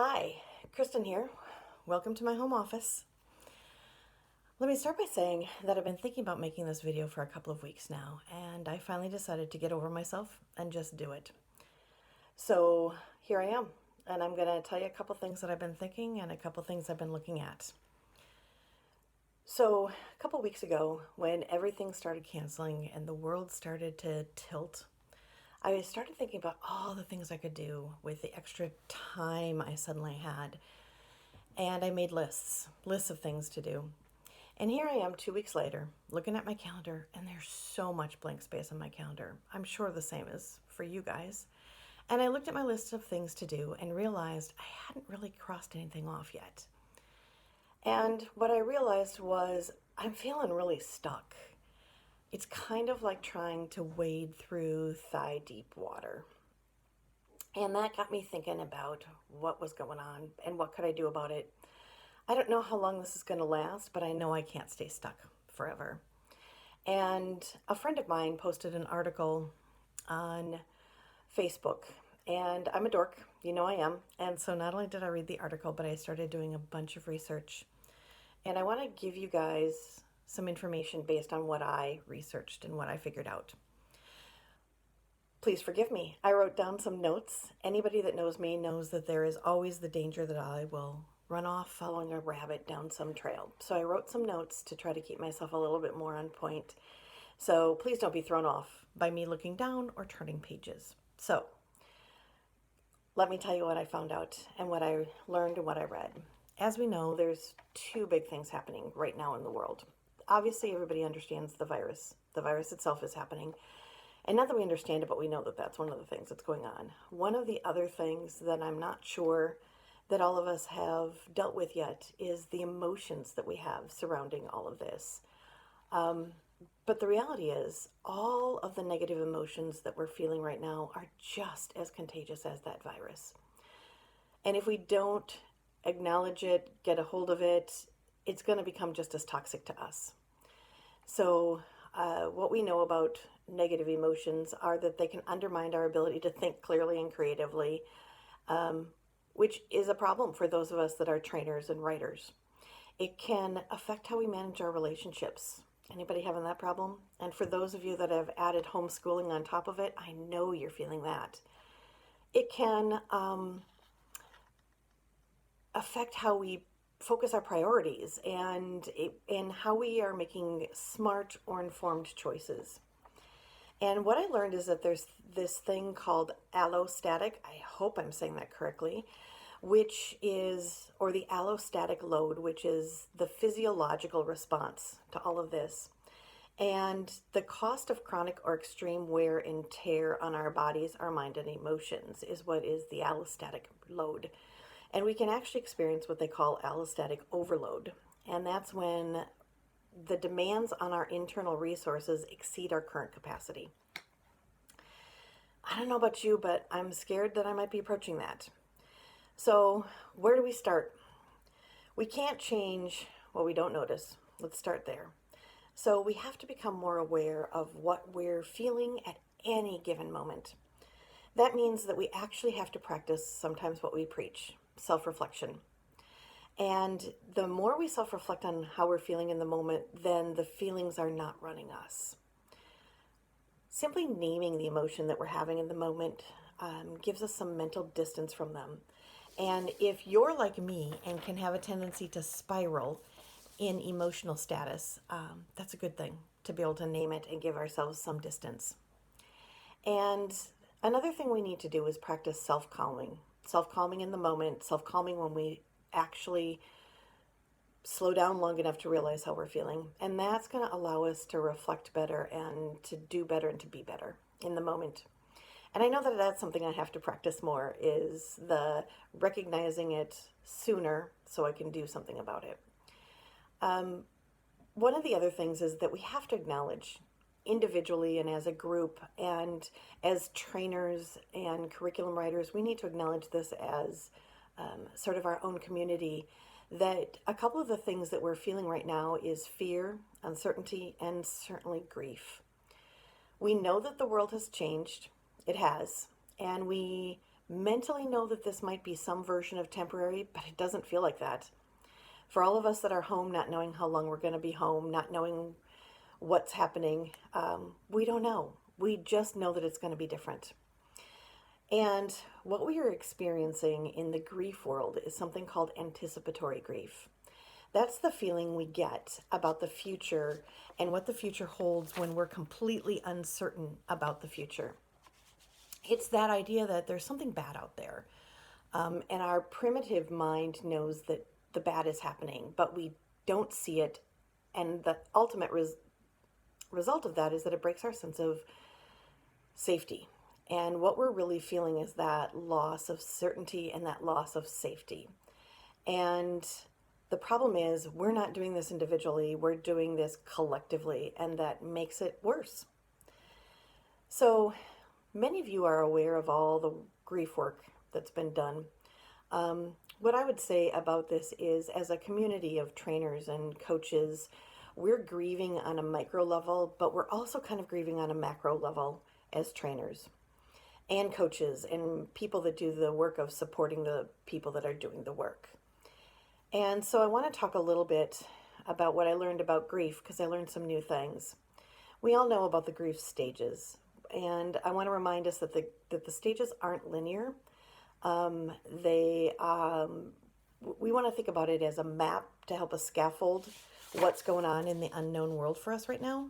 Hi, Kristen here. Welcome to my home office. Let me start by saying that I've been thinking about making this video for a couple of weeks now, and I finally decided to get over myself and just do it. So here I am, and I'm going to tell you a couple things that I've been thinking and a couple things I've been looking at. So a couple weeks ago, when everything started canceling and the world started to tilt, I started thinking about all the things I could do with the extra time I suddenly had. And I made lists of things to do. And here I am 2 weeks later, looking at my calendar, and there's so much blank space on my calendar. I'm sure the same is for you guys. And I looked at my list of things to do and realized I hadn't really crossed anything off yet. And what I realized was I'm feeling really stuck. It's kind of like trying to wade through thigh-deep water. And that got me thinking about what was going on and what could I do about it. I don't know how long this is going to last, but I know I can't stay stuck forever. And a friend of mine posted an article on Facebook, and I'm a dork, you know I am. And so not only did I read the article, but I started doing a bunch of research. And I want to give you guys some information based on what I researched and what I figured out. Please forgive me. I wrote down some notes. Anybody that knows me knows that there is always the danger that I will run off following a rabbit down some trail. So I wrote some notes to try to keep myself a little bit more on point. So please don't be thrown off by me looking down or turning pages. So let me tell you what I found out and what I learned and what I read. As we know, there's two big things happening right now in the world. Obviously, everybody understands the virus. The virus itself is happening. And not that we understand it, but we know that that's one of the things that's going on. One of the other things that I'm not sure that all of us have dealt with yet is the emotions that we have surrounding all of this. But the reality is, all of the negative emotions that we're feeling right now are just as contagious as that virus. And if we don't acknowledge it, get a hold of it, it's going to become just as toxic to us. So what we know about negative emotions are that they can undermine our ability to think clearly and creatively, which is a problem for those of us that are trainers and writers. It can affect how we manage our relationships. Anybody having that problem? And for those of you that have added homeschooling on top of it, I know you're feeling that. It can affect how we focus our priorities and how we are making smart or informed choices. And what I learned is that there's this thing called allostatic, I hope I'm saying that correctly, which is, or the allostatic load, which is the physiological response to all of this. And the cost of chronic or extreme wear and tear on our bodies, our mind, and emotions is what is the allostatic load. And we can actually experience what they call allostatic overload. And that's when the demands on our internal resources exceed our current capacity. I don't know about you, but I'm scared that I might be approaching that. So where do we start? We can't change what we don't notice. Let's start there. So we have to become more aware of what we're feeling at any given moment. That means that we actually have to practice sometimes what we preach, self-reflection. And the more we self-reflect on how we're feeling in the moment, then the feelings are not running us. Simply naming the emotion that we're having in the moment gives us some mental distance from them. And if you're like me and can have a tendency to spiral in emotional status, that's a good thing to be able to name it and give ourselves some distance. And another thing we need to do is practice self-calming. Self-calming in the moment, self-calming when we actually slow down long enough to realize how we're feeling. And that's going to allow us to reflect better and to do better and to be better in the moment. And I know that that's something I have to practice more, is the recognizing it sooner so I can do something about it. One of the other things is that we have to acknowledge individually and as a group and as trainers and curriculum writers, we need to acknowledge this as sort of our own community, that a couple of the things that we're feeling right now is fear, uncertainty, and certainly grief. We know that the world has changed. It has. And we mentally know that this might be some version of temporary, but it doesn't feel like that. For all of us that are home, not knowing how long we're going to be home, not knowing what's happening, we don't know. We just know that it's going to be different. And what we are experiencing in the grief world is something called anticipatory grief. That's the feeling we get about the future and what the future holds when we're completely uncertain about the future. It's that idea that there's something bad out there. And our primitive mind knows that the bad is happening, but we don't see it. And the ultimate result of that is that it breaks our sense of safety. And what we're really feeling is that loss of certainty and that loss of safety. And the problem is we're not doing this individually, we're doing this collectively, and that makes it worse. So many of you are aware of all the grief work that's been done. What I would say about this is, as a community of trainers and coaches, we're grieving on a micro level, but we're also kind of grieving on a macro level as trainers and coaches and people that do the work of supporting the people that are doing the work. And so I want to talk a little bit about what I learned about grief, because I learned some new things. We all know about the grief stages, and I want to remind us that the stages aren't linear. We want to think about it as a map to help us scaffold what's going on in the unknown world for us right now.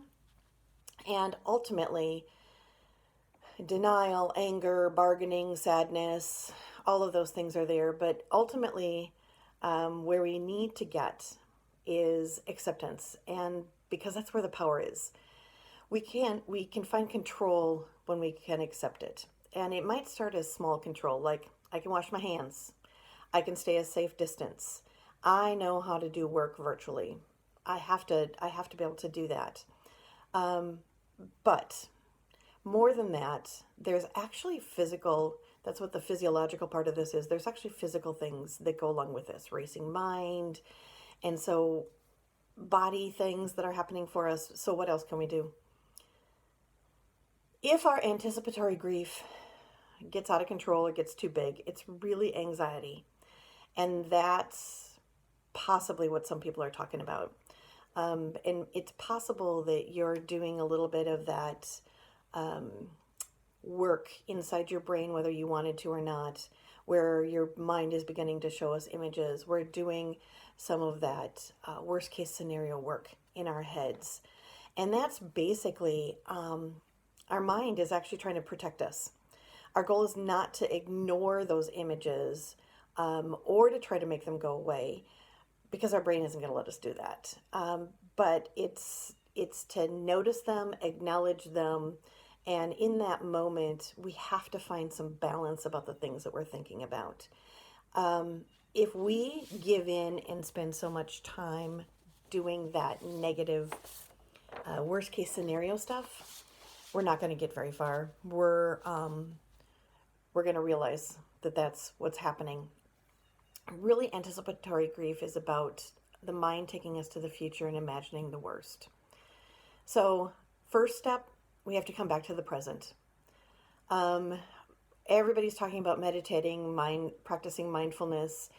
And ultimately, denial, anger, bargaining, sadness, all of those things are there. But ultimately, where we need to get is acceptance. And because that's where the power is. We can find control when we can accept it. And it might start as small control, like I can wash my hands. I can stay a safe distance. I know how to do work virtually. I have to be able to do that. But more than that, there's actually physical, that's what the physiological part of this is. There's actually physical things that go along with this, racing mind. And so body things that are happening for us. So what else can we do? If our anticipatory grief gets out of control or gets too big, it's really anxiety. And that's possibly what some people are talking about. And it's possible that you're doing a little bit of that work inside your brain, whether you wanted to or not, where your mind is beginning to show us images. We're doing some of that worst case scenario work in our heads. And that's basically, our mind is actually trying to protect us. Our goal is not to ignore those images or to try to make them go away, because our brain isn't going to let us do that. But it's to notice them, acknowledge them, and in that moment, we have to find some balance about the things that we're thinking about. If we give in and spend so much time doing that negative, worst case scenario stuff, we're not going to get very far. We're going to realize that that's what's happening. Really, anticipatory grief is about the mind taking us to the future and imagining the worst. So, first step, we have to come back to the present. Everybody's talking about meditating, practicing mindfulness,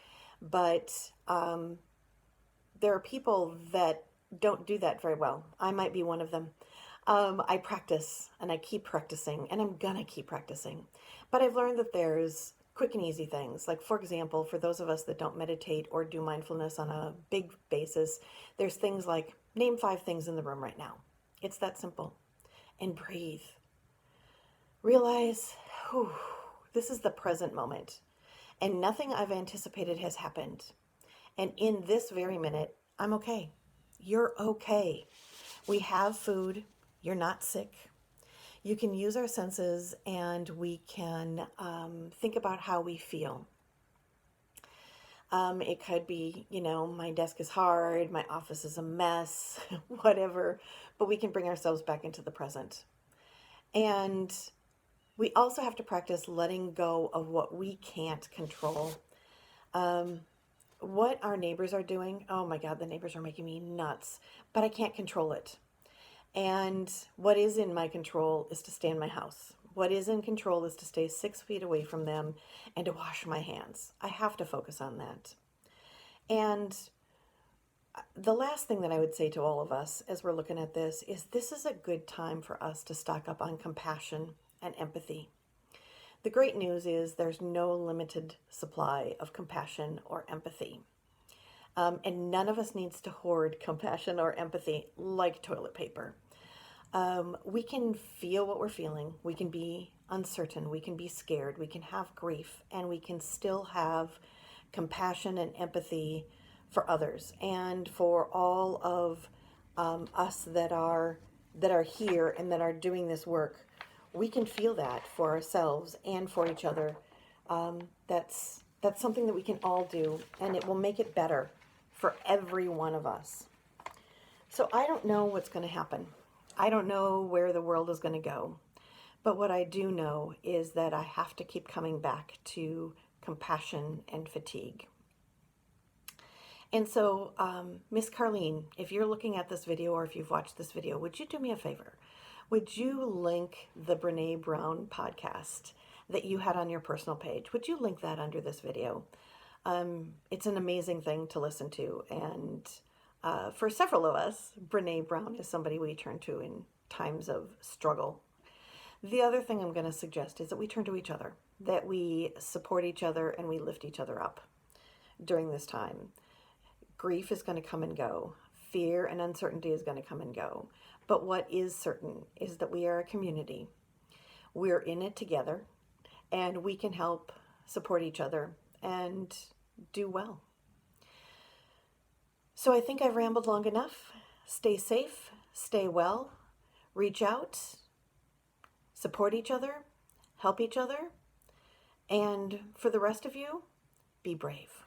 but there are people that don't do that very well. I might be one of them. I practice and I keep practicing, and I'm gonna keep practicing. But I've learned that there's quick and easy things. Like, for example, for those of us that don't meditate or do mindfulness on a big basis, there's things like name 5 things in the room right now. It's that simple. And breathe. Realize, this is the present moment. And nothing I've anticipated has happened. And in this very minute, I'm okay. You're okay. We have food. You're not sick. You can use our senses, and we can think about how we feel. It could be, my desk is hard, my office is a mess, whatever, but we can bring ourselves back into the present. And we also have to practice letting go of what we can't control. What our neighbors are doing, oh my God, the neighbors are making me nuts, but I can't control it. And what is in my control is to stay in my house. What is in control is to stay 6 feet away from them and to wash my hands. I have to focus on that. And the last thing that I would say to all of us as we're looking at this is a good time for us to stock up on compassion and empathy. The great news is there's no limited supply of compassion or empathy. And none of us needs to hoard compassion or empathy like toilet paper. We can feel what we're feeling. We can be uncertain. We can be scared. We can have grief. And we can still have compassion and empathy for others and for all of us that are here and that are doing this work. We can feel that for ourselves and for each other. That's something that we can all do, and it will make it better for every one of us. So I don't know what's going to happen. I don't know where the world is going to go. But what I do know is that I have to keep coming back to compassion and fatigue. And so, Miss Carlene, if you're looking at this video or if you've watched this video, would you do me a favor? Would you link the Brene Brown podcast that you had on your personal page? Would you link that under this video? It's an amazing thing to listen to. And for several of us, Brene Brown is somebody we turn to in times of struggle. The other thing I'm going to suggest is that we turn to each other, that we support each other and we lift each other up during this time. Grief is going to come and go. Fear and uncertainty is going to come and go. But what is certain is that we are a community. We're in it together, and we can help support each other and do well. So I think I've rambled long enough. Stay safe, stay well, reach out, support each other, help each other, and for the rest of you, be brave.